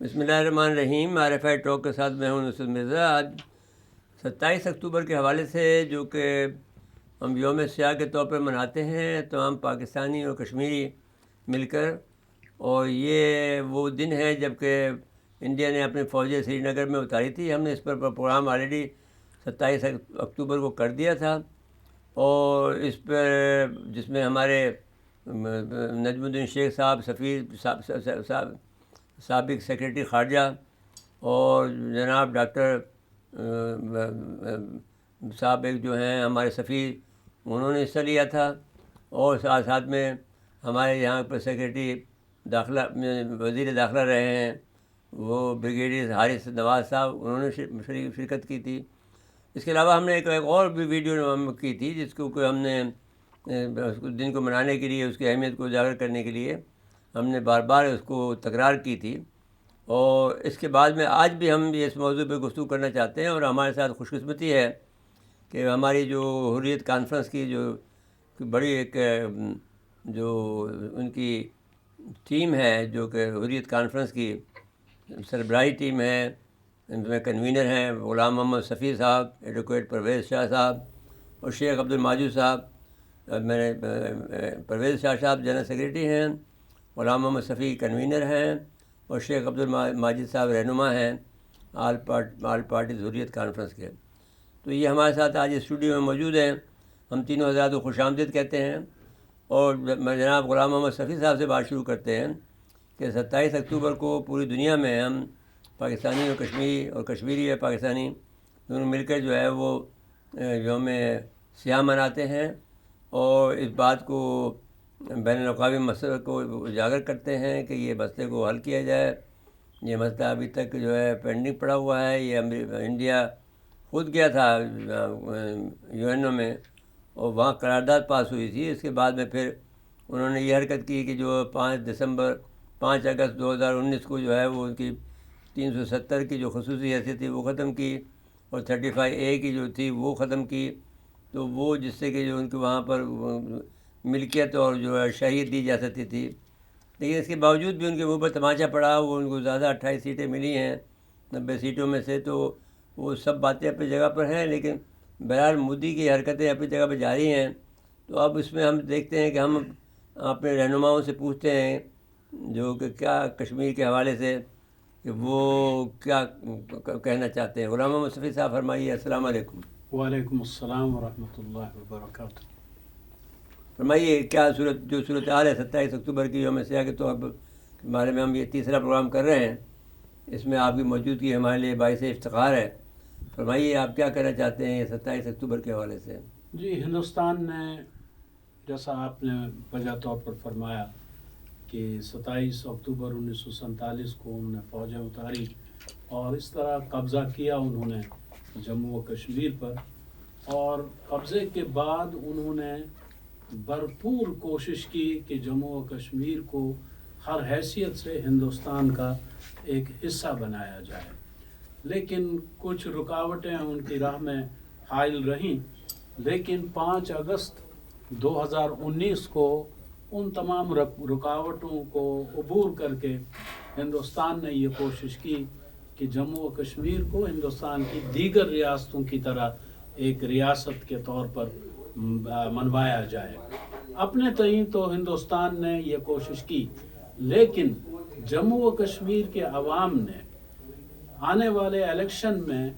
بسم اللہ الرحمن الرحیم. RFI ٹاک کے ساتھ میں ہوں نصرت مرزا. آج 27 اکتوبر کے حوالے سے جو کہ ہم یوم سیاہ کے طور پر مناتے ہیں تمام پاکستانی اور کشمیری مل کر، اور یہ وہ دن ہے جب کہ انڈیا نے اپنی فوجیں سری نگر میں اتاری تھی. ہم نے اس پر پروگرام آلریڈی 27 اکتوبر کو کر دیا تھا، اور اس پر جس میں ہمارے نجم الدین شیخ صاحب سابق سیکریٹری خارجہ اور جناب ڈاکٹر صاحب ایک جو ہیں ہمارے سفیر، انہوں نے حصہ لیا تھا، اور ساتھ ساتھ میں ہمارے یہاں پر سیکریٹری داخلہ وزیر داخلہ رہے ہیں وہ بریگیڈیئر حارث نواز صاحب، انہوں نے شرکت کی تھی. اس کے علاوہ ہم نے ایک اور بھی ویڈیو کی تھی جس کو کہ ہم نے اس دن کو منانے کے لیے، اس کی اہمیت کو اجاگر کرنے کے لیے ہم نے بار بار اس کو تکرار کی تھی. اور اس کے بعد میں آج بھی ہم اس موضوع پہ گفتگو کرنا چاہتے ہیں، اور ہمارے ساتھ خوش قسمتی ہے کہ ہماری جو حریت کانفرنس کی جو بڑی ایک جو ان کی ٹیم ہے، جو کہ حریت کانفرنس کی سربراہی ٹیم ہے، ان میں کنوینر ہیں غلام محمد صفی صاحب، ایڈوکیٹ پرویز شاہ صاحب اور شیخ عبدالماجد صاحب. میرے پرویز شاہ صاحب جنرل سیکریٹری ہیں، غلام محمد صفی کنوینر ہیں، اور شیخ عبدالماجد صاحب رہنما ہیں آل پارٹیز حریت کانفرنس کے. تو یہ ہمارے ساتھ آج اسٹوڈیو میں موجود ہیں. ہم تینوں حضرات کو خوش آمدید کہتے ہیں، اور میں جناب غلام محمد صفی صاحب سے بات شروع کرتے ہیں کہ 27 اکتوبر کو پوری دنیا میں ہم پاکستانی اور کشمیری اور پاکستانی دونوں مل کر جو ہے وہ یوم سیاہ مناتے ہیں، اور اس بات کو بین الاقوامی مسئلے کو اجاگر کرتے ہیں کہ یہ مسئلے کو حل کیا جائے. یہ مسئلہ ابھی تک جو ہے پینڈنگ پڑا ہوا ہے. یہ انڈیا خود گیا تھا UN میں، اور وہاں قرارداد پاس ہوئی تھی. اس کے بعد میں پھر انہوں نے یہ حرکت کی کہ جو 5 اگست 2019 کو جو ہے وہ ان کی 370 کی جو خصوصی حیثیت تھی وہ ختم کی، اور 35A کی جو تھی وہ ختم کی. تو وہ جس سے کہ جو ان کے وہاں پر ملکیت اور جو ہے شہریت دی جا سکتی تھی، لیکن اس کے باوجود بھی ان کے منہ پر تماچا پڑا. وہ ان کو زیادہ 28 سیٹیں ملی ہیں 90 سیٹوں میں سے. تو وہ سب باتیں اپنی جگہ پر ہیں، لیکن بہرحال مودی کی حرکتیں اپنی جگہ پہ جاری ہیں. تو اب اس میں ہم دیکھتے ہیں کہ ہم اپنے رہنماؤں سے پوچھتے ہیں جو کہ کیا کشمیر کے حوالے سے کہ وہ کیا کہنا چاہتے ہیں. غلام محمد صفی صاحب فرمائیے. السلام علیکم. وعلیکم السلام ورحمۃ اللہ وبرکاتہ. فرمائیے کیا صورتحال ہے 27 اکتوبر کی یوم سیاہ کے طور کے بارے میں. ہم یہ تیسرا پروگرام کر رہے ہیں، اس میں آپ کی موجودگی ہمارے لیے باعث افتخار ہے. فرمائیے آپ کیا کہنا چاہتے ہیں یہ 27 اکتوبر کے حوالے سے. جی، ہندوستان نے جیسا آپ نے وجہ طور پر فرمایا کہ 27 اکتوبر 1947 کو انہوں نے فوجیں اتاری اور اس طرح قبضہ کیا انہوں نے جموں و کشمیر پر، اور قبضے کے بعد انہوں نے بھرپور کوشش کی کہ جموں و کشمیر کو ہر حیثیت سے ہندوستان کا ایک حصہ بنایا جائے. لیکن کچھ رکاوٹیں ان کی راہ میں حائل رہیں، لیکن 5 اگست 2019 کو ان تمام رکاوٹوں کو عبور کر کے ہندوستان نے یہ کوشش کی کہ جموں و کشمیر کو ہندوستان کی دیگر ریاستوں کی طرح ایک ریاست کے طور پر منوایا جائے. اپنے تئیں تو ہندوستان نے یہ کوشش کی، لیکن جموں و کشمیر کے عوام نے آنے والے الیکشن میں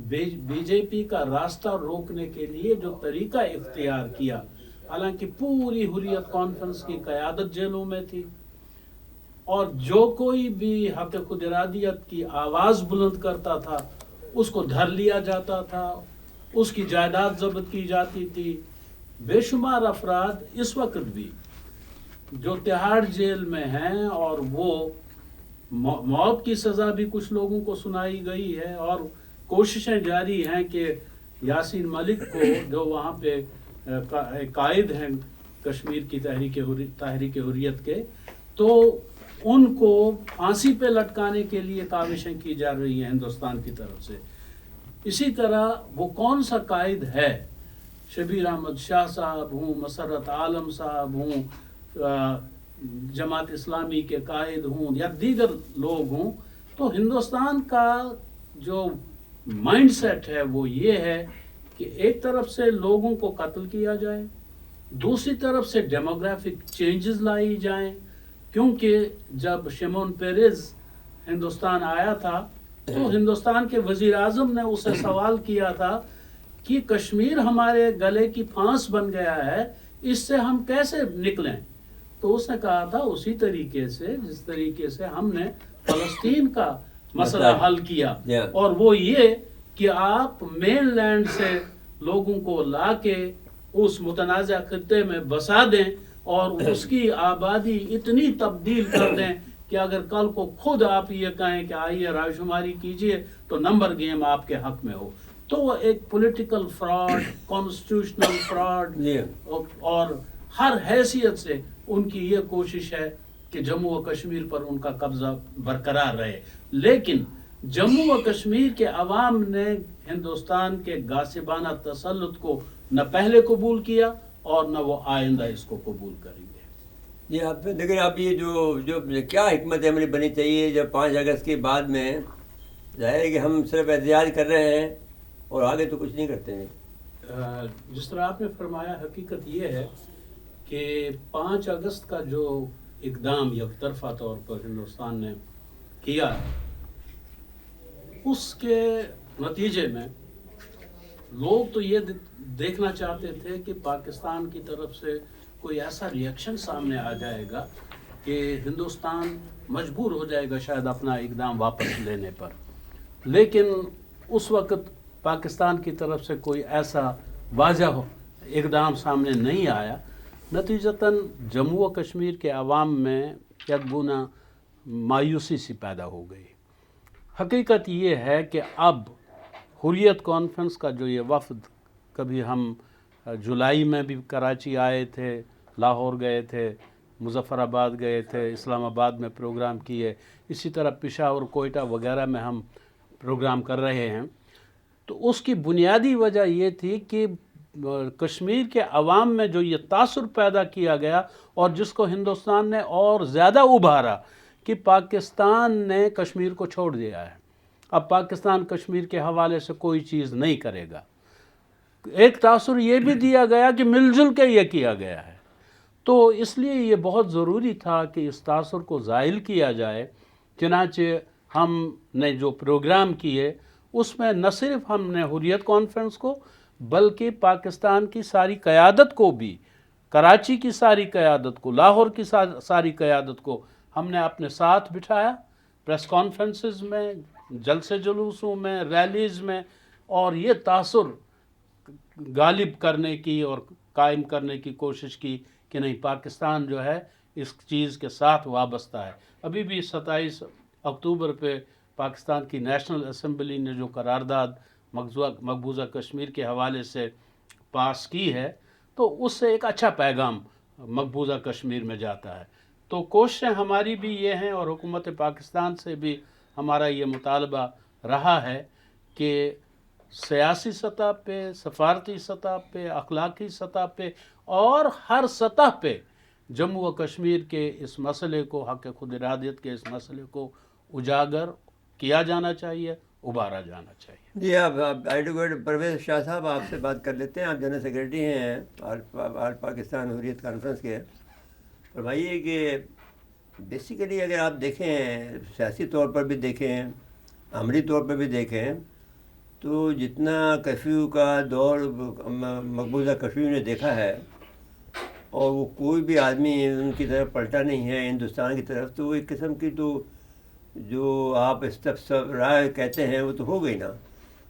بی جے پی کا راستہ روکنے کے لیے جو طریقہ اختیار کیا، حالانکہ پوری حریت کانفرنس کی قیادت جیلوں میں تھی، اور جو کوئی بھی حق خود ارادیت کی آواز بلند کرتا تھا اس کو دھر لیا جاتا تھا، اس کی جائیداد ضبط کی جاتی تھی. بے شمار افراد اس وقت بھی جو تہاڑ جیل میں ہیں، اور وہ موت کی سزا بھی کچھ لوگوں کو سنائی گئی ہے، اور کوششیں جاری ہیں کہ یاسین ملک کو جو وہاں پہ قائد ہیں کشمیر کی تحریک حریت کے، تو ان کو پھانسی پہ لٹکانے کے لیے کاوشیں کی جا رہی ہیں ہندوستان کی طرف سے. اسی طرح وہ کون سا قائد ہے، شبیر احمد شاہ صاحب ہوں، مسرت عالم صاحب ہوں، جماعت اسلامی کے قائد ہوں یا دیگر لوگ ہوں، تو ہندوستان کا جو مائنڈ سیٹ ہے وہ یہ ہے کہ ایک طرف سے لوگوں کو قتل کیا جائے، دوسری طرف سے ڈیموگرافک چینجز لائی جائیں، کیونکہ جب شمون پیریز ہندوستان آیا تھا تو ہندوستان کے وزیر اعظم نے اسے سوال کیا تھا کہ کشمیر ہمارے گلے کی پھانس بن گیا ہے، اس سے ہم کیسے نکلیں؟ تو اس نے کہا تھا اسی طریقے سے جس طریقے سے ہم نے فلسطین کا مسئلہ حل کیا، اور وہ یہ کہ آپ مین لینڈ سے لوگوں کو لا کے اس متنازع خطے میں بسا دیں اور اس کی آبادی اتنی تبدیل کر دیں کہ اگر کل کو خود آپ یہ کہیں کہ آئیے رائے شماری کیجئے تو نمبر گیم آپ کے حق میں ہو. تو وہ ایک پولیٹیکل فراڈ، کانسٹیٹیوشنل فراڈ، اور ہر حیثیت سے ان کی یہ کوشش ہے کہ جموں و کشمیر پر ان کا قبضہ برقرار رہے. لیکن جموں و کشمیر کے عوام نے ہندوستان کے غاصبانہ تسلط کو نہ پہلے قبول کیا اور نہ وہ آئندہ اس کو قبول کریں گے. جی آپ لیکن اب یہ جو کیا حکمت عملی بنی چاہیے جب 5 اگست کے بعد میں ظاہر ہے کہ ہم صرف احتجاج کر رہے ہیں اور آگے تو کچھ نہیں کرتے ہیں. جس طرح آپ نے فرمایا، حقیقت یہ ہے کہ 5 اگست کا جو اقدام یک طرفہ طور پر ہندوستان نے کیا، اس کے نتیجے میں لوگ تو یہ دیکھنا چاہتے تھے کہ پاکستان کی طرف سے کوئی ایسا ری ایکشن سامنے آ جائے گا کہ ہندوستان مجبور ہو جائے گا شاید اپنا اقدام واپس لینے پر. لیکن اس وقت پاکستان کی طرف سے کوئی ایسا واضح اقدام سامنے نہیں آیا. نتیجتاً جموں و کشمیر کے عوام میں یک گنا مایوسی سی پیدا ہو گئی. حقیقت یہ ہے کہ اب حریت کانفرنس کا جو یہ وفد، کبھی ہم جولائی میں بھی کراچی آئے تھے، لاہور گئے تھے، مظفر آباد گئے تھے، اسلام آباد میں پروگرام کیے، اسی طرح پشاور، کوئٹہ وغیرہ میں ہم پروگرام کر رہے ہیں. تو اس کی بنیادی وجہ یہ تھی کہ کشمیر کے عوام میں جو یہ تاثر پیدا کیا گیا اور جس کو ہندوستان نے اور زیادہ ابھارا کہ پاکستان نے کشمیر کو چھوڑ دیا ہے، اب پاکستان کشمیر کے حوالے سے کوئی چیز نہیں کرے گا. ایک تاثر یہ بھی دیا گیا کہ مل جل کے یہ کیا گیا ہے. تو اس لیے یہ بہت ضروری تھا کہ اس تاثر کو زائل کیا جائے. چنانچہ ہم نے جو پروگرام کیے اس میں نہ صرف ہم نے حریت کانفرنس کو بلکہ پاکستان کی ساری قیادت کو بھی، کراچی کی ساری قیادت کو، لاہور کی ساری قیادت کو ہم نے اپنے ساتھ بٹھایا، پریس کانفرنسز میں، جلسے جلوسوں میں، ریلیز میں، اور یہ تاثر غالب کرنے کی اور قائم کرنے کی کوشش کی کہ نہیں، پاکستان جو ہے اس چیز کے ساتھ وابستہ ہے. ابھی بھی 27 اکتوبر پہ پاکستان کی نیشنل اسمبلی نے جو قرارداد مقبوضہ کشمیر کے حوالے سے پاس کی ہے، تو اس سے ایک اچھا پیغام مقبوضہ کشمیر میں جاتا ہے. تو کوششیں ہماری بھی یہ ہیں اور حکومت پاکستان سے بھی ہمارا یہ مطالبہ رہا ہے کہ سیاسی سطح پہ، سفارتی سطح پہ، اخلاقی سطح پہ اور ہر سطح پہ جموں و کشمیر کے اس مسئلے کو، حق خود ارادیت کے اس مسئلے کو اجاگر کیا جانا چاہیے، ابھارا جانا چاہیے. جی آپ ایڈوکیٹ پرویز شاہ صاحب آپ سے بات کر لیتے ہیں. آپ جنرل سیکریٹری ہیں آل پاکستان حریت کانفرنس کے. فرمائیے کہ بیسیکلی اگر آپ دیکھیں، سیاسی طور پر بھی دیکھیں، عملی طور پر بھی دیکھیں، تو جتنا کرفیو کا دور مقبوضہ کشمیر نے دیکھا ہے اور وہ کوئی بھی آدمی ان کی طرف پلٹا نہیں ہے ہندوستان کی طرف، تو ایک قسم کی تو جو آپ رائے کہتے ہیں وہ تو ہو گئی نا.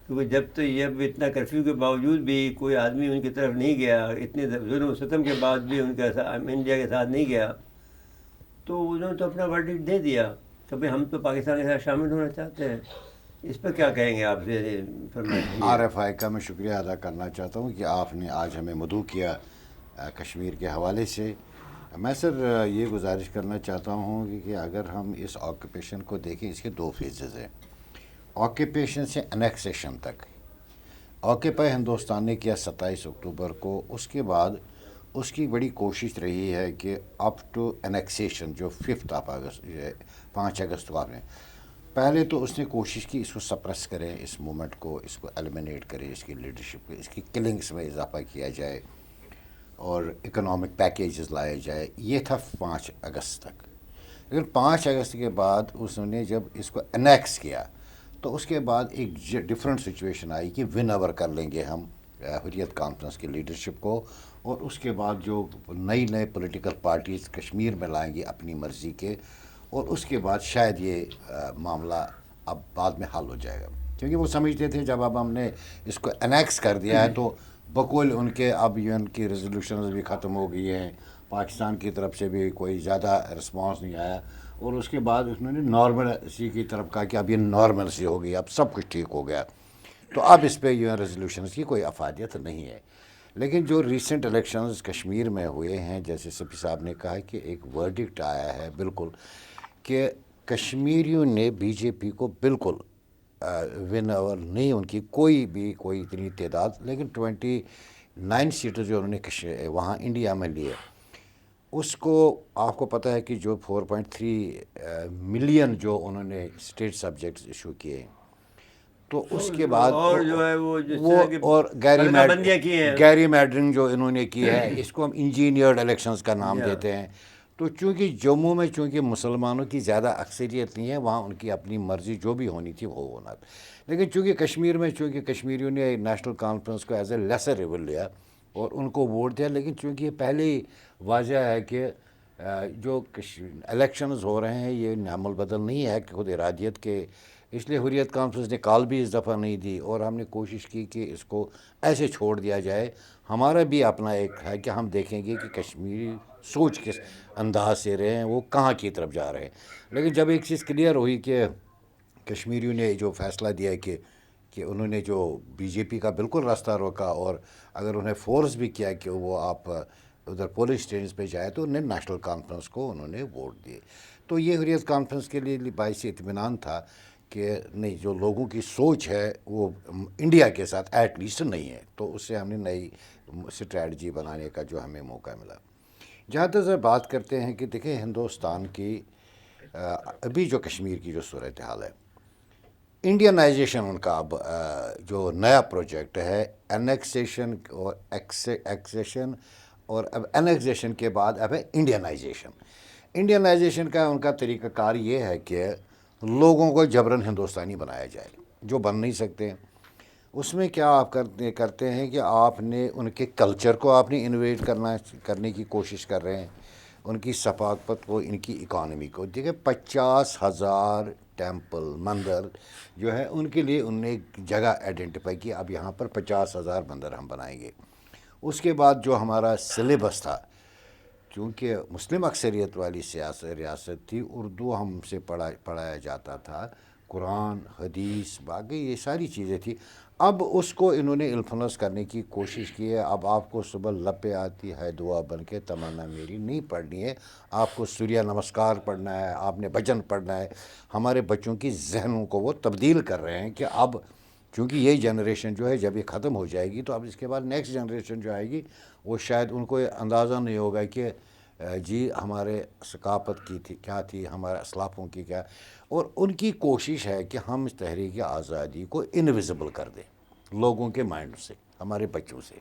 کیونکہ جب تو یہ اتنا کرفیو کے باوجود بھی کوئی آدمی ان کی طرف نہیں گیا، اتنے ظلم و ستم کے بعد بھی ان کے انڈیا کے ساتھ نہیں گیا، تو انہوں نے تو اپنا ورڈکٹ دے دیا کہ بھائی ہم تو پاکستان کے ساتھ شامل ہونا چاہتے ہیں. اس پر کیا کہیں گے آپ سے؟ RFI کا میں شکریہ ادا کرنا چاہتا ہوں کہ آپ نے آج ہمیں مدعو کیا کشمیر کے حوالے سے. میں سر یہ گزارش کرنا چاہتا ہوں کہ اگر ہم اس آکوپیشن کو دیکھیں، اس کے 2 فیزز ہیں. آکوپیشن سے انیکسیشن تک. آکوپائی ہندوستان نے کیا 27 اکتوبر کو، اس کے بعد اس کی بڑی کوشش رہی ہے کہ اپ ٹو انیکسیشن جو 5 اگست کو آپ نے، پہلے تو اس نے کوشش کی اس کو سپریس کریں، اس موومنٹ کو، اس کو ایلیمینیٹ کریں، اس کی لیڈرشپ کو، اس کی کلنگس میں اضافہ کیا جائے اور اکنامک پیکیجز لائے جائے. یہ تھا 5 اگست تک. لیکن 5 اگست کے بعد اس نے جب اس کو انیکس کیا تو اس کے بعد ایک ڈفرینٹ سچویشن آئی کہ ون اوور کر لیں گے ہم حریت کانفرنس کی لیڈرشپ کو، اور اس کے بعد جو نئی پولیٹیکل پارٹیز کشمیر میں لائیں گے اپنی مرضی کے، اور اس کے بعد شاید یہ معاملہ اب بعد میں حل ہو جائے گا. کیونکہ وہ سمجھتے تھے جب اب ہم نے اس کو انیکس کر دیا ہے تو بقول ان کے اب UN کی ریزولوشنز بھی ختم ہو گئی ہیں، پاکستان کی طرف سے بھی کوئی زیادہ رسپانس نہیں آیا، اور اس کے بعد انہوں نے نارملسی کی طرف کہا کہ اب یہ نارملسی ہو گئی، اب سب کچھ ٹھیک ہو گیا، تو اب اس پہ UN ریزولوشنز کی کوئی افادیت نہیں ہے. لیکن جو ریسنٹ الیکشنز کشمیر میں ہوئے ہیں، جیسے صفی صاحب نے کہا کہ ایک ورڈکٹ آیا ہے بالکل کہ کشمیریوں نے BJP کو بالکل ون اوور نہیں، ان کی کوئی اتنی تعداد، لیکن 29 سیٹیں جو انہوں نے وہاں انڈیا میں لیے، اس کو آپ کو پتہ ہے کہ جو 4.3 ملین جو انہوں نے اسٹیٹ سبجیکٹس ایشو کیے، تو اس کے بعد اور جو ہے وہ اور بندیاں کی ہیں، گیری میڈرنگ جو انہوں نے کی ہے، اس کو ہم انجینئرڈ الیکشنز کا نام دیتے ہیں. تو چونکہ جموں میں چونکہ مسلمانوں کی زیادہ اکثریت نہیں ہے، وہاں ان کی اپنی مرضی جو بھی ہونی تھی وہ ہونا. لیکن چونکہ کشمیر میں چونکہ کشمیریوں نے نیشنل کانفرنس کو ایز اے لیسر ایول لیا اور ان کو ووٹ دیا، لیکن چونکہ یہ پہلے ہی واضح ہے کہ جو الیکشنز ہو رہے ہیں یہ نعم البدل نہیں ہے کہ خود ارادیت کے، اس لیے حریت کانفرنس نے کال بھی اس دفعہ نہیں دی، اور ہم نے کوشش کی کہ اس کو ایسے چھوڑ دیا جائے. ہمارا بھی اپنا ایک ہے کہ ہم دیکھیں گے کہ کشمیری سوچ کس انداز سے رہے ہیں، وہ کہاں کی طرف جا رہے ہیں. لیکن جب ایک چیز کلیئر ہوئی کہ کشمیریوں نے جو فیصلہ دیا کہ انہوں نے جو BJP کا بالکل راستہ روکا، اور اگر انہیں فورس بھی کیا کہ وہ آپ ادھر پولنگ اسٹیشنز پہ جائے، تو انہیں نیشنل کانفرنس کو انہوں نے ووٹ دیے. تو یہ حریت کانفرنس کے لیے باعث اطمینان تھا کہ نہیں، جو لوگوں کی سوچ ہے وہ انڈیا کے ساتھ ایٹ لیسٹ نہیں ہے. تو اس سے ہم نے نئی اسٹریٹجی بنانے کا جو ہمیں موقع ملا. جہاں تک بات کرتے ہیں کہ دیکھیں ہندوستان کی ابھی جو کشمیر کی جو صورتحال ہے، انڈینائزیشن ان کا اب جو نیا پروجیکٹ ہے، انیکسیشن اور ایکسیشن، اور اب انیکسیشن کے بعد اب ہے انڈینائزیشن. انڈینائزیشن کا ان کا طریقہ کار یہ ہے کہ لوگوں کو جبراً ہندوستانی بنایا جائے جو بن نہیں سکتے. اس میں کیا آپ کرتے ہیں کہ آپ نے ان کے کلچر کو آپ نے انویٹ کرنے کی کوشش کر رہے ہیں، ان کی ثقافت کو، ان کی اکانومی کو. دیکھیں 50,000 ٹیمپل مندر جو ہے ان کے لیے انہوں نے ایک جگہ آئیڈینٹیفائی کی، اب یہاں پر 50,000 مندر ہم بنائیں گے. اس کے بعد جو ہمارا سلیبس تھا، چونکہ مسلم اکثریت والی ریاست تھی، اردو ہم سے پڑھایا جاتا تھا، قرآن حدیث باقی یہ ساری چیزیں تھیں. اب اس کو انہوں نے انفلوئنس کرنے کی کوشش کی ہے. اب آپ کو صبح لب پہ آتی ہے دعا بن کے تمنا میری نہیں پڑھنی ہے، آپ کو سوریہ نمسکار پڑھنا ہے، آپ نے بھجن پڑھنا ہے. ہمارے بچوں کی ذہنوں کو وہ تبدیل کر رہے ہیں کہ اب چونکہ یہ جنریشن جو ہے جب یہ ختم ہو جائے گی تو اب اس کے بعد نیکسٹ جنریشن جو آئے گی وہ شاید ان کو اندازہ نہیں ہوگا کہ جی ہمارے ثقافت کی تھی کیا تھی، ہمارے اسلافوں کی کیا. اور ان کی کوشش ہے کہ ہم اس تحریک آزادی کو انویزیبل کر دیں لوگوں کے مائنڈ سے، ہمارے بچوں سے.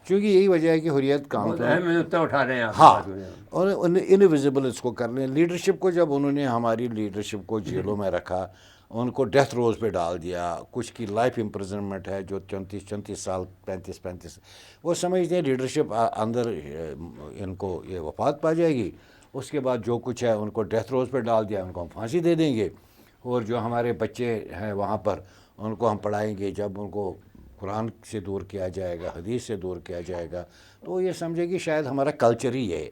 کیونکہ یہی وجہ ہے کہ حریت کانفرنس اٹھا رہے ہیں. ہاں، اور انویزیبل اس کو کر لیں. لیڈرشپ کو جب انہوں نے ہماری لیڈرشپ کو جیلوں میں رکھا، ان کو ڈیتھ روز پہ ڈال دیا، کچھ کی لائف امپرزنمنٹ ہے جو 34 سال 35 وہ سمجھتے ہیں لیڈرشپ اندر ان کو یہ وفات پا جائے گی، اس کے بعد جو کچھ ہے ان کو ڈیتھ روز پہ ڈال دیا، ان کو ہم پھانسی دے دیں گے، اور جو ہمارے بچے ہیں وہاں پر ان کو ہم پڑھائیں گے. جب ان کو قرآن سے دور کیا جائے گا، حدیث سے دور کیا جائے گا، تو یہ سمجھے کہ شاید ہمارا کلچر ہی ہے.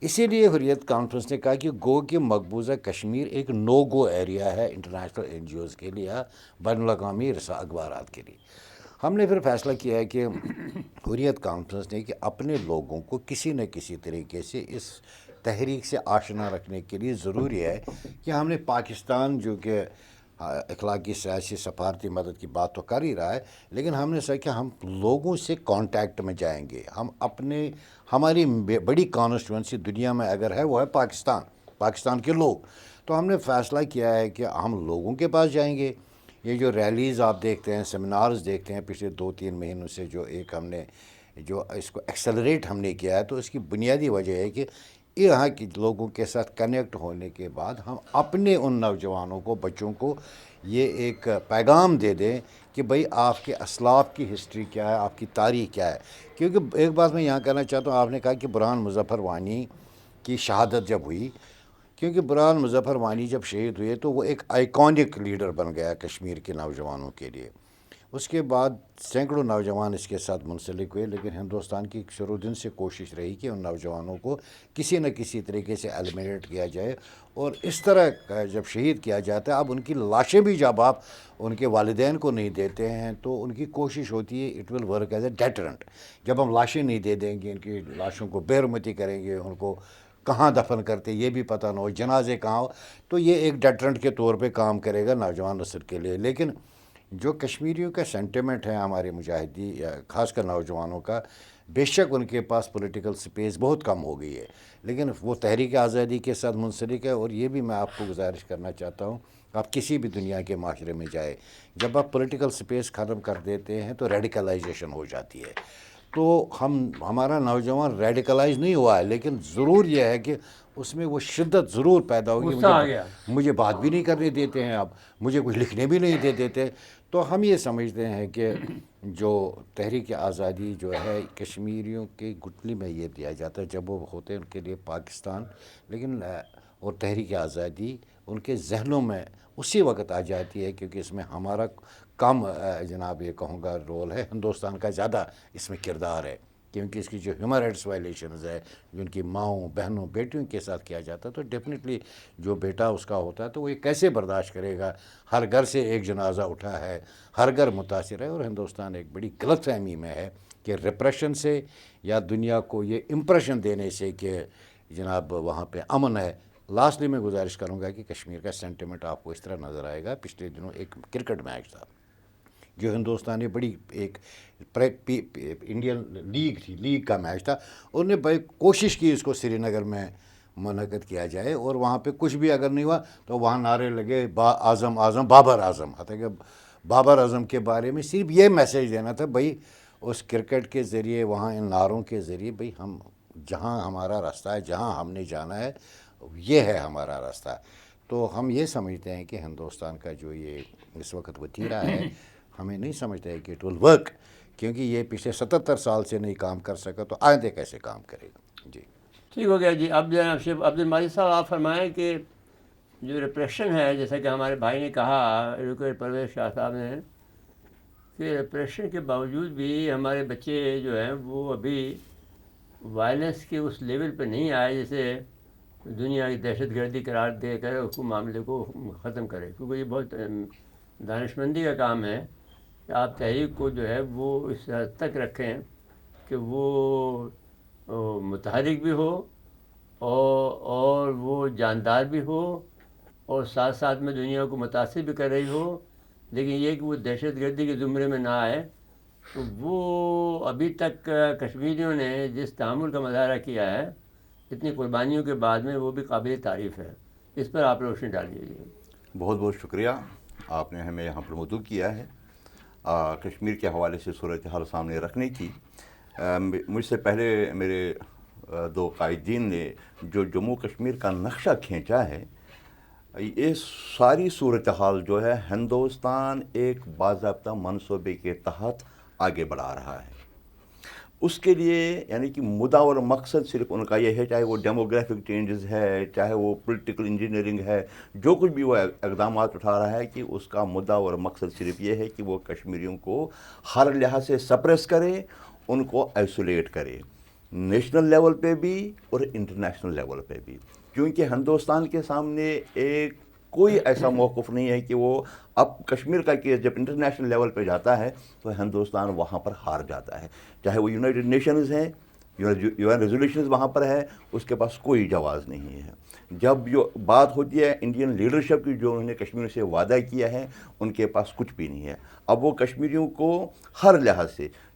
اسی لیے حریت کانفرنس نے کہا کہ گو کہ مقبوضہ کشمیر ایک نو گو ایریا ہے انٹرنیشنل NGOز کے لیے، بین الاقوامی اخبارات کے لیے. ہم نے پھر فیصلہ کیا ہے کہ حریت کانفرنس نے کہ اپنے لوگوں کو کسی نہ کسی طریقے سے اس تحریک سے آشنا رکھنے کے لیے ضروری ہے کہ ہم نے پاکستان جو کہ اخلاقی سیاسی سفارتی مدد کی بات تو کر ہی رہا ہے، لیکن ہم نے سوچا کہ ہم لوگوں سے کانٹیکٹ میں جائیں گے. ہم ہماری بڑی کانسٹیٹوئنسی دنیا میں اگر ہے وہ ہے پاکستان کے لوگ. تو ہم نے فیصلہ کیا ہے کہ ہم لوگوں کے پاس جائیں گے. یہ جو ریلیز آپ دیکھتے ہیں، سیمینارز دیکھتے ہیں پچھلے 2-3 مہینوں سے، جو ایک ہم نے جو اس کو ایکسلریٹ ہم نے کیا ہے، تو اس کی بنیادی وجہ ہے کہ یہاں کے لوگوں کے ساتھ کنیکٹ ہونے کے بعد ہم اپنے ان نوجوانوں کو، بچوں کو یہ ایک پیغام دے دیں کہ بھئی آپ کے اسلاف کی ہسٹری کیا ہے، آپ کی تاریخ کیا ہے. کیونکہ ایک بات میں یہاں کہنا چاہتا ہوں، آپ نے کہا کہ برہان مظفر وانی کی شہادت جب ہوئی، کیونکہ برہان مظفر وانی جب شہید ہوئے تو وہ ایک آئیکونک لیڈر بن گیا کشمیر کے نوجوانوں کے لیے. اس کے بعد سینکڑوں نوجوان اس کے ساتھ منسلک ہوئے، لیکن ہندوستان کی شروع دن سے کوشش رہی کہ ان نوجوانوں کو کسی نہ کسی طریقے سے ایلیمنیٹ کیا جائے. اور اس طرح جب شہید کیا جاتا ہے، اب ان کی لاشیں بھی جب آپ ان کے والدین کو نہیں دیتے ہیں تو ان کی کوشش ہوتی ہے it will work as a deterrent. جب ہم لاشیں نہیں دے دیں گے، ان کی لاشوں کو بے حرمتی کریں گے، ان کو کہاں دفن کرتے یہ بھی پتہ نہ ہو، جنازے کہاں ہو، تو یہ ایک ڈیٹرنٹ کے طور پہ کام کرے گا نوجوان نسل کے لیے. لیکن جو کشمیریوں کا سینٹیمنٹ ہے، ہمارے مجاہدی یا خاص کر نوجوانوں کا، بے شک ان کے پاس پولیٹیکل سپیس بہت کم ہو گئی ہے، لیکن وہ تحریک آزادی کے ساتھ منسلک ہے. اور یہ بھی میں آپ کو گزارش کرنا چاہتا ہوں، آپ کسی بھی دنیا کے معاشرے میں جائے، جب آپ پولیٹیکل سپیس ختم کر دیتے ہیں تو ریڈیکلائزیشن ہو جاتی ہے. تو ہمارا نوجوان ریڈیکلائز نہیں ہوا ہے، لیکن ضرور یہ ہے کہ اس میں وہ شدت ضرور پیدا ہوگی. غصہ آ گیا. مجھے بات بھی نہیں کرنے دیتے ہیں، اب مجھے کچھ لکھنے بھی نہیں دے دیتے. تو ہم یہ سمجھتے ہیں کہ جو تحریک آزادی جو ہے کشمیریوں کے گٹلی میں یہ دیا جاتا ہے جب وہ ہوتے ہیں ان کے لیے پاکستان، لیکن اور تحریک آزادی ان کے ذہنوں میں اسی وقت آ جاتی ہے کیونکہ اس میں ہمارا کم جناب یہ کہوں گا رول ہے، ہندوستان کا زیادہ اس میں کردار ہے. کیونکہ اس کی جو ہیومن رائٹس وائلیشنز ہے، جو ان کی ماؤں بہنوں بیٹیوں کے ساتھ کیا جاتا ہے، تو ڈیفینیٹلی جو بیٹا اس کا ہوتا ہے تو وہ یہ کیسے برداشت کرے گا. ہر گھر سے ایک جنازہ اٹھا ہے، ہر گھر متاثر ہے. اور ہندوستان ایک بڑی غلط فہمی میں ہے کہ ریپریشن سے یا دنیا کو یہ امپریشن دینے سے کہ جناب وہاں پہ امن ہے. لاسٹلی میں گزارش کروں گا کہ کشمیر کا سینٹیمنٹ آپ کو اس طرح نظر آئے گا. پچھلے دنوں ایک کرکٹ میچ تھا جو ہندوستان نے بڑی ایک انڈین لیگ کا میچ تھا. انہوں نے بڑی کوشش کی اس کو سری نگر میں منعقد کیا جائے، اور وہاں پہ کچھ بھی اگر نہیں ہوا تو وہاں نعرے لگے اعظم اعظم بابر اعظم. حتیٰ کہ بابر اعظم کے بارے میں صرف یہ میسیج دینا تھا بھائی اس کرکٹ کے ذریعے، وہاں ان نعروں کے ذریعے، بھائی ہم جہاں ہمارا راستہ ہے، جہاں ہم نے جانا ہے یہ ہے ہمارا راستہ. تو ہم یہ سمجھتے ہیں کہ ہندوستان کا جو یہ اس وقت وتیرہ ہے، ہمیں نہیں سمجھتا ہے کہ اٹ ول ورک، کیونکہ یہ پچھلے 77 سال سے نہیں کام کر سکا تو آئندہ کیسے کام کرے گا. جی ٹھیک ہو گیا جی. اب جناب شیخ عبد الماجد صاحب آپ فرمائیں کہ جو ریپریشن ہے، جیسا کہ ہمارے بھائی نے کہا، ایڈوکیٹ پرویز شاہ صاحب نے، کہ ریپریشن کے باوجود بھی ہمارے بچے جو ہیں وہ ابھی وائلنس کے اس لیول پہ نہیں آئے جیسے دنیا کی دہشت گردی قرار دے کر اس کو معاملے کو ختم کرے. کیونکہ یہ بہت دانشمندی کا کام ہے کہ آپ تحریک کو جو ہے وہ اس حد تک رکھیں کہ وہ متحرک بھی ہو اور وہ جاندار بھی ہو اور ساتھ ساتھ میں دنیا کو متاثر بھی کر رہی ہو، لیکن یہ کہ وہ دہشت گردی کے زمرے میں نہ آئے. تو وہ ابھی تک کشمیریوں نے جس تعامل کا مظاہرہ کیا ہے اتنی قربانیوں کے بعد میں، وہ بھی قابل تعریف ہے. اس پر آپ روشنی ڈالیے. بہت بہت شکریہ، آپ نے ہمیں یہاں پر مدعو کیا ہے کشمیر کے حوالے سے صورتحال سامنے رکھنے کی. مجھ سے پہلے میرے دو قائدین نے جو جموں کشمیر کا نقشہ کھینچا ہے، یہ ساری صورتحال جو ہے ہندوستان ایک باضابطہ منصوبے کے تحت آگے بڑھا رہا ہے. اس کے لیے یعنی کہ مدعا اور مقصد صرف ان کا یہ ہے، چاہے وہ ڈیموگرافک چینجز ہے، چاہے وہ پولیٹیکل انجینئرنگ ہے، جو کچھ بھی وہ اقدامات اٹھا رہا ہے، کہ اس کا مدعا اور مقصد صرف یہ ہے کہ وہ کشمیریوں کو ہر لحاظ سے سپریس کرے، ان کو آئسولیٹ کرے، نیشنل لیول پہ بھی اور انٹرنیشنل لیول پہ بھی. کیونکہ ہندوستان کے سامنے ایک کوئی ایسا موقف نہیں ہے کہ وہ اب کشمیر کا کیس جب انٹرنیشنل لیول پہ جاتا ہے تو ہندوستان وہاں پر ہار جاتا ہے. چاہے وہ یونائٹڈ نیشنز ہیں، یو این ریزولوشنز وہاں پر ہے، اس کے پاس کوئی جواز نہیں ہے. جب جو بات ہوتی ہے انڈین لیڈرشپ کی، جو انہوں نے کشمیر سے وعدہ کیا ہے، ان کے پاس کچھ بھی نہیں ہے. اب وہ کشمیریوں کو ہر لحاظ سے،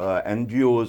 NGOs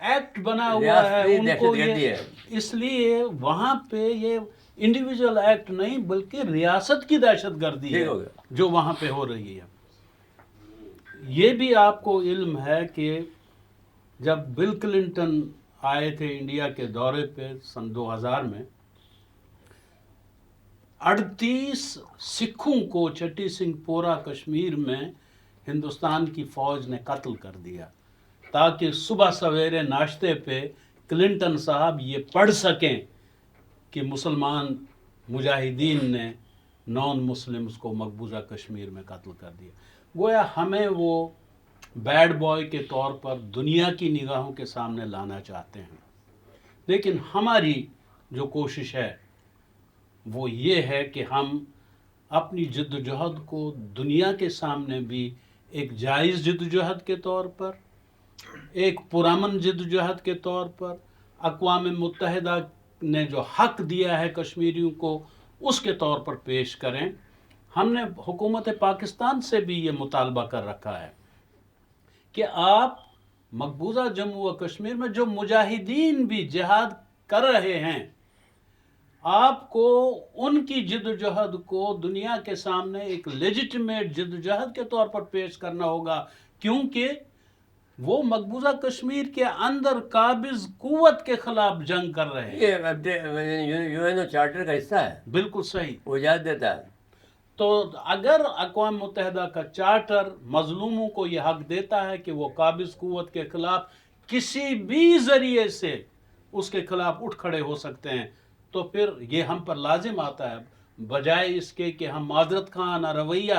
ایکٹ بنا ہوا ریاستی ہے ان کو دہشت گردی یہ، ہے۔ اس لیے وہاں پہ یہ انڈیویجول ایکٹ نہیں بلکہ ریاست کی دہشت گردی ٹھیک ہے ہو گیا۔ جو وہاں پہ ہو رہی ہے۔ یہ بھی آپ کو علم ہے کہ جب بل کلنٹن آئے تھے انڈیا کے دورے پہ سن 2000 میں، 38 سکھوں کو چٹی سنگھ پورہ کشمیر میں ہندوستان کی فوج نے قتل کر دیا تاکہ صبح سویرے ناشتے پہ کلنٹن صاحب یہ پڑھ سکیں کہ مسلمان مجاہدین نے نان مسلمز کو مقبوضہ کشمیر میں قتل کر دیا۔ گویا ہمیں وہ بیڈ بوائے کے طور پر دنیا کی نگاہوں کے سامنے لانا چاہتے ہیں، لیکن ہماری جو کوشش ہے وہ یہ ہے کہ ہم اپنی جد و جہد کو دنیا کے سامنے بھی ایک جائز جد و جہد کے طور پر، ایک پرامن جد و جہد کے طور پر، اقوام متحدہ نے جو حق دیا ہے کشمیریوں کو اس کے طور پر پیش کریں۔ ہم نے حکومت پاکستان سے بھی یہ مطالبہ کر رکھا ہے کہ آپ مقبوضہ جموں و کشمیر میں جو مجاہدین بھی جہاد کر رہے ہیں، آپ کو ان کی جد و جہد کو دنیا کے سامنے ایک لیجٹمیٹ جد و جہد کے طور پر پیش کرنا ہوگا، کیونکہ وہ مقبوضہ کشمیر کے اندر قابض قوت کے خلاف جنگ کر رہے ہیں۔ یہ یو این او چارٹر کا حصہ ہے، بالکل صحیح۔ وہ اجازت دیتا ہے۔ تو اگر اقوام متحدہ کا چارٹر مظلوموں کو یہ حق دیتا ہے کہ وہ قابض قوت کے خلاف کسی بھی ذریعے سے اس کے خلاف اٹھ کھڑے ہو سکتے ہیں، تو پھر یہ ہم پر لازم آتا ہے بجائے اس کے کہ ہم معذرت خانہ رویہ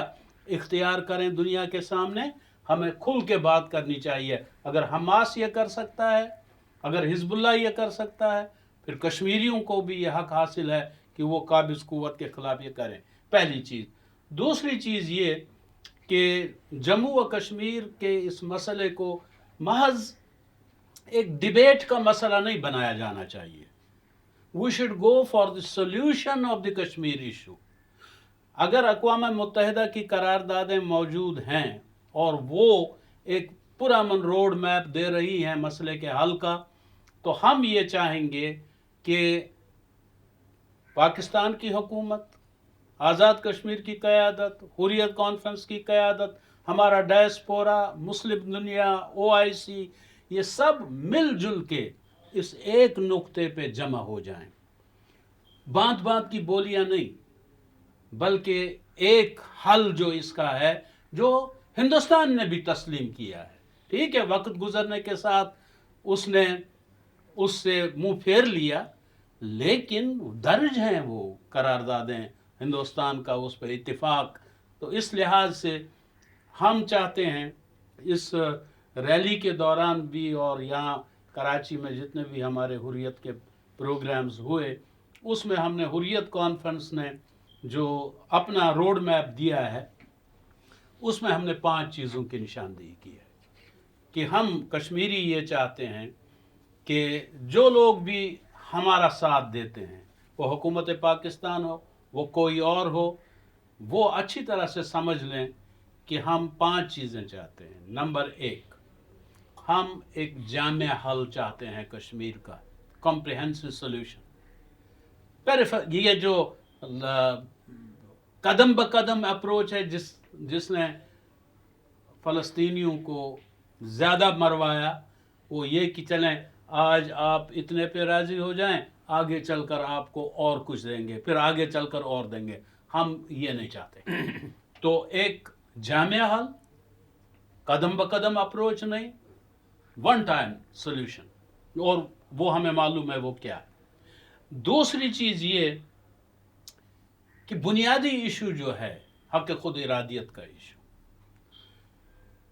اختیار کریں دنیا کے سامنے، ہمیں کھل کے بات کرنی چاہیے۔ اگر حماس یہ کر سکتا ہے، اگر حزب اللہ یہ کر سکتا ہے، پھر کشمیریوں کو بھی یہ حق حاصل ہے کہ وہ قابض قوت کے خلاف یہ کریں، پہلی چیز۔ دوسری چیز یہ کہ جموں و کشمیر کے اس مسئلے کو محض ایک ڈیبیٹ کا مسئلہ نہیں بنایا جانا چاہیے۔ We should go for the solution of the Kashmir issue۔ اگر اقوام متحدہ کی قراردادیں موجود ہیں اور وہ ایک پرامن روڈ میپ دے رہی ہیں مسئلے کے حل کا، تو ہم یہ چاہیں گے کہ پاکستان کی حکومت، آزاد کشمیر کی قیادت، حریت کانفرنس کی قیادت، ہمارا ڈائسپورا، مسلم دنیا، OIC، یہ سب مل جل کے اس ایک نقطے پہ جمع ہو جائیں، بانت بانت کی بولیاں نہیں، بلکہ ایک حل جو اس کا ہے جو ہندوستان نے بھی تسلیم کیا ہے۔ ٹھیک ہے، وقت گزرنے کے ساتھ اس نے اس سے منہ پھیر لیا، لیکن درج ہیں وہ قراردادیں ہندوستان کا، اس پہ اتفاق۔ تو اس لحاظ سے ہم چاہتے ہیں اس ریلی کے دوران بھی اور یہاں کراچی میں جتنے بھی ہمارے حریت کے پروگرامز ہوئے، اس میں ہم نے حریت کانفرنس نے جو اپنا روڈ میپ دیا ہے، اس میں ہم نے 5 چیزوں کی نشاندہی کی ہے کہ ہم کشمیری یہ چاہتے ہیں کہ جو لوگ بھی ہمارا ساتھ دیتے ہیں، وہ حکومت پاکستان ہو، وہ کوئی اور ہو، وہ اچھی طرح سے سمجھ لیں کہ ہم 5 چیزیں چاہتے ہیں۔ نمبر 1، ہم ایک جامع حل چاہتے ہیں کشمیر کا، کمپریہنسو سولوشن۔ یہ جو قدم بقدم اپروچ ہے جس نے فلسطینیوں کو زیادہ مروایا، وہ یہ کہ چلیں آج آپ اتنے پہ راضی ہو جائیں، آگے چل کر آپ کو اور کچھ دیں گے، پھر آگے چل کر اور دیں گے، ہم یہ نہیں چاہتے۔ تو ایک جامع حل، قدم بقدم اپروچ نہیں، ون ٹائم سولوشن، اور وہ ہمیں معلوم ہے وہ کیا ہے۔ دوسری چیز یہ کہ بنیادی ایشو جو ہے حق خود ارادیت کا ایشو،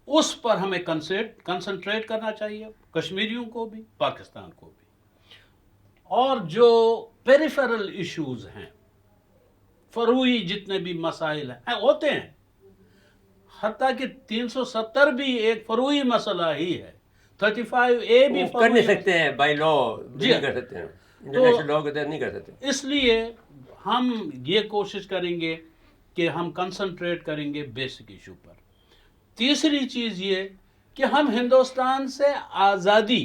اس پر ہمیں کنسنٹریٹ کرنا چاہیے، کشمیریوں کو بھی، پاکستان کو بھی۔ اور جو پیریفرل ایشوز ہیں، فروعی جتنے بھی مسائل ہیں ہوتے ہیں، حتیٰ کہ 370 بھی ایک فروعی مسئلہ ہی ہے، 35A بھی کر نہیں سکتے ہیں بائی لا، نہیں کر سکتے ہیں، انٹرنیشنل لا کے تحت نہیں کر سکتے۔ اس لیے ہم یہ کوشش کریں گے کہ ہم کنسنٹریٹ کریں گے بیسک ایشو پر۔ تیسری چیز یہ کہ ہم ہندوستان سے آزادی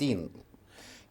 3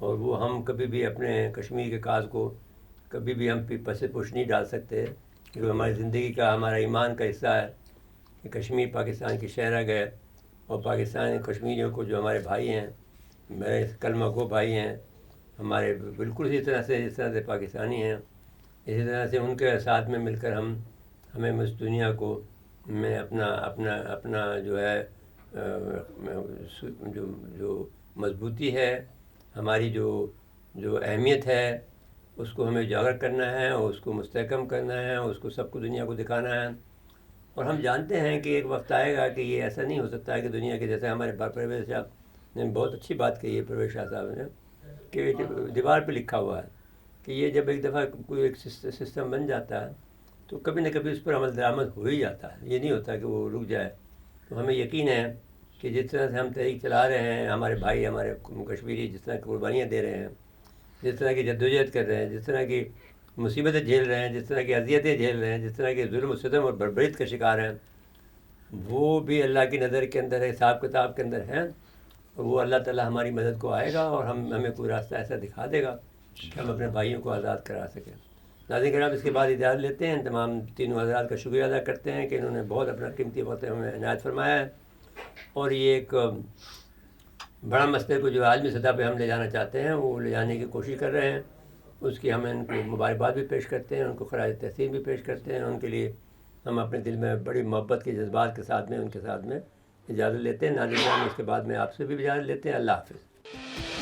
اور وہ ہم کبھی بھی اپنے کشمیر کے کاز کو کبھی بھی ہم پس پش نہیں ڈال سکتے، کیونکہ ہماری زندگی کا، ہمارا ایمان کا حصہ ہے کہ کشمیر پاکستان کی شہر گئے، اور پاکستانی کشمیریوں کو جو ہمارے بھائی ہیں، میرے کلمہ گو بھائی ہیں ہمارے، بالکل اسی طرح سے جس طرح سے پاکستانی ہیں، اسی طرح سے ان کے ساتھ میں مل کر ہمیں اس دنیا کو میں اپنا جو ہے جو مضبوطی ہے، ہماری جو اہمیت ہے، اس کو ہمیں اجاگر کرنا ہے، اور اس کو مستحکم کرنا ہے، اور اس کو سب کو دنیا کو دکھانا ہے۔ اور ہم جانتے ہیں کہ ایک وقت آئے گا کہ یہ ایسا نہیں ہو سکتا ہے کہ دنیا کے، جیسے ہمارے پرویز صاحب نے بہت اچھی بات کہی ہے، پرویز شاہ صاحب نے، کہ دیوار پہ لکھا ہوا ہے کہ یہ جب ایک دفعہ کوئی ایک سسٹم بن جاتا ہے تو کبھی نہ کبھی اس پر عمل درآمد ہو ہی جاتا ہے، یہ نہیں ہوتا کہ وہ رک جائے۔ تو ہمیں یقین ہے کہ جس طرح سے ہم تحریک چلا رہے ہیں، ہمارے بھائی، ہمارے کشمیری جس طرح کی قربانیاں دے رہے ہیں، جس طرح کی جدوجہد کر رہے ہیں، جس طرح کی مصیبتیں جھیل رہے ہیں، جس طرح کی اذیتیں جھیل رہے ہیں، جس طرح کے ظلم و ستم اور بربریت کا شکار ہیں، وہ بھی اللہ کی نظر کے اندر ہے، حساب کتاب کے اندر ہیں، اور وہ اللہ تعالیٰ ہماری مدد کو آئے گا، اور ہمیں کوئی راستہ ایسا دکھا دے گا کہ ہم اپنے بھائیوں کو آزاد کرا سکیں۔ ناظرین کرام، اس کے بعد اجازت لیتے ہیں، تمام تینوں حضرات کا شکریہ ادا کرتے ہیں کہ انہوں نے بہت اپنا قیمتی وقت ہمیں عنایت فرمایا ہے، اور یہ ایک بڑا مسئلے کو جو عالمی سطح پہ ہم لے جانا چاہتے ہیں وہ لے جانے کی کوشش کر رہے ہیں، اس کی ہم ان کو مبارکباد بھی پیش کرتے ہیں، ان کو خراج تحسین بھی پیش کرتے ہیں، ان کے لیے ہم اپنے دل میں بڑی محبت کے جذبات کے ساتھ میں ان کے ساتھ میں اجازت لیتے ہیں۔ ناظرین، اس کے بعد میں آپ سے بھی اجازت لیتے ہیں۔ اللہ حافظ۔